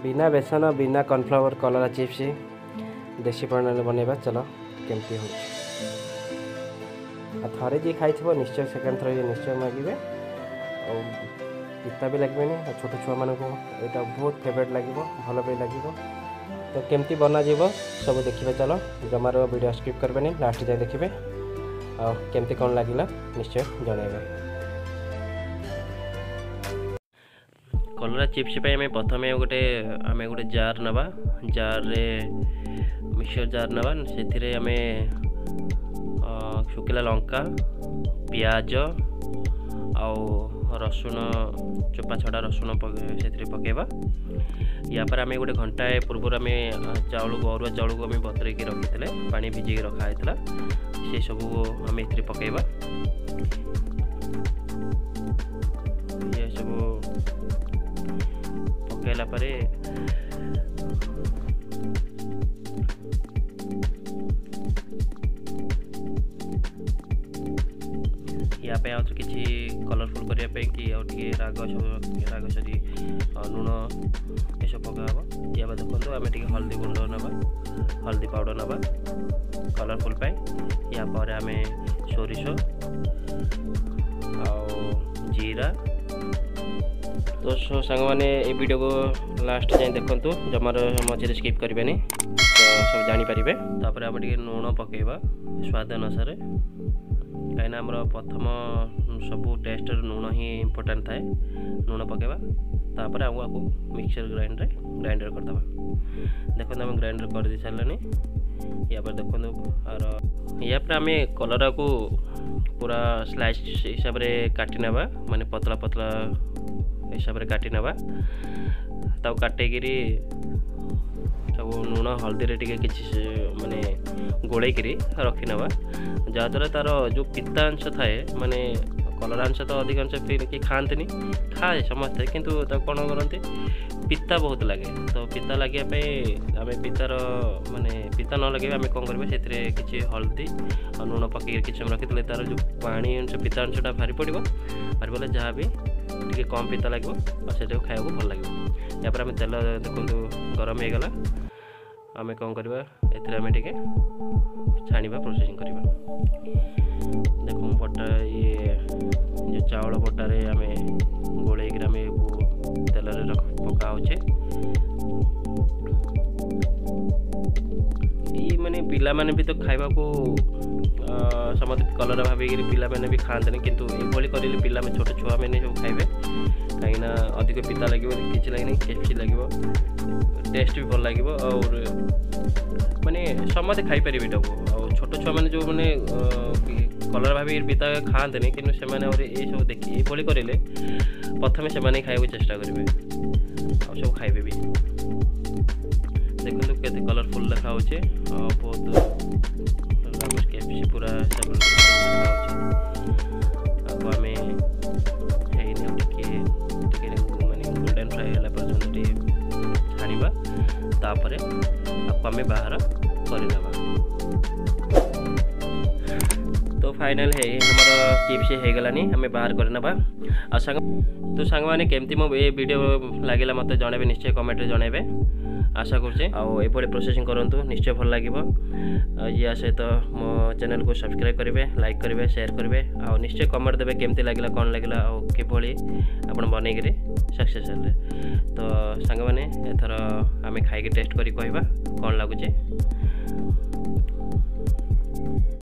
बिना बेसन बिना कॉर्नफ्लावर कलरा चिप्स देसी प्रणाली बनैबा चलो केमती हो थे जी खाई निश्चय सेकेंड थर निश्चय मागे और पिता भी लगे छोट छुआ मान यहाँ बहुत फेवरेट लगे भल भी लगे तो केमती बना सब देखिए चलो जमार वीडियो स्किप करबे लास्ट जाए देखिए केमती कौन लगे निश्चय जनइबे। कलरा चिप्स पे प्रथम गोटे आम गोटे जार नवा जार रे मिक्सचर जार नवा से आम शुखिला लंका पियाज आउ रसुण चोपा छड़ा रसुण से पकेबा या पर आम गोटे घंटा पूर्व आम चाउल को अरुआ चाउल को आम बतरईक रखी पानी भिजेक रखाई से सब आम ए पकेबा ये सब पकेला परे या पे आ किसी कलरफुल करने कि राग सरी लुण ये सब पकाब या देखो आम टे हल्दी गुंड नवा हल्दी पाउडर नवा कलरफुल या पर आम सोरिष जीरा तो सांग मैंने ये वीडियो को लास्ट जाए देखु जमार मझे स्किप करेंगे तो सब जानीपारे तापर आम टे लुण पकेबा स्वाद अनुसार कहीं आमर प्रथम सब टेस्ट लुण ही इम्पोर्टाट थाए लुण पकेबा तापर आम आपको मिक्सचर ग्राइंडर करदे देखो आम ग्राइंडर कर दे सारे या पर देखो और या पर आम कलरा को पूरा स्लाइस हिसाब से काटी ना माने पतला पतला हिसाब से काटी ना काटिकी सब लुण हल्दी टे कि माने गोलैकि रखी ना जहाँद्वारा तार जो पिता अंश थाए माने कलरा अंश तो अधिकांश कि खाते खाए समस्ते किंतु कौन करते पिता बहुत लगे तो पिता लगे आम पितार माने पिता न लगे आम कौन करें से किसी हल्दी और लुण पकई कि रखी तार जो पानी अंश पिता अंशटा बाहरी पड़ो बाहरी पड़े जहाँ भी टे कम पिता लगे और से खाया भल लगे या आम तेल देखो गरम हो गला आम कौन करवा ए छाणीबा प्रोसेसिंग करवा देखो बटा ये जो चाउल बटारे आम गोलैक आम तेल पकाऊे ये माने पिला माने भी तो खाइबा को समस्त कलर भाविक पिला माने भी खाते किंतु ये कर पिला में छोट छुआ मैंने सब खाइबे कहीं अधिक पिता लगे किसी लगे टेस्टी लगे टेस्ट भी भल लगे और माने समस्त खाई पारे और छोट छुआ मैंने जो मैंने कलर भाविक पिता खाते कि ये सब देखिए ये करें प्रथम से खाया चेष्टा करेंगे और सब खाइबे भी देखो केते कलरफुल देखा बहुत केएफसी पूरा आम माने गोल्डन फ्राई है पर्यटन छाणा तापर आपको आम बाहर करना तो फाइनल है हमारा चिप्स हो गलानी आम बाहर करना आ सांग तो सांग मैंने केमती मो ये वीडियो लगे मत जनइबे निश्चय कमेंट जनइबे आशा करुचे ये प्रोसेसिंग करूँ निश्चय भल लगे या सहित मो चैनल को सब्सक्राइब करेंगे लाइक करेंगे शेयर करेंगे और निश्चय कमेंट देवे केमती लगे कौन लगे और किभली आप बनईकि सक्सेस हेले तो सांग मैंने एथर आम खाई टेस्ट करी कहवा कौन लगुचे।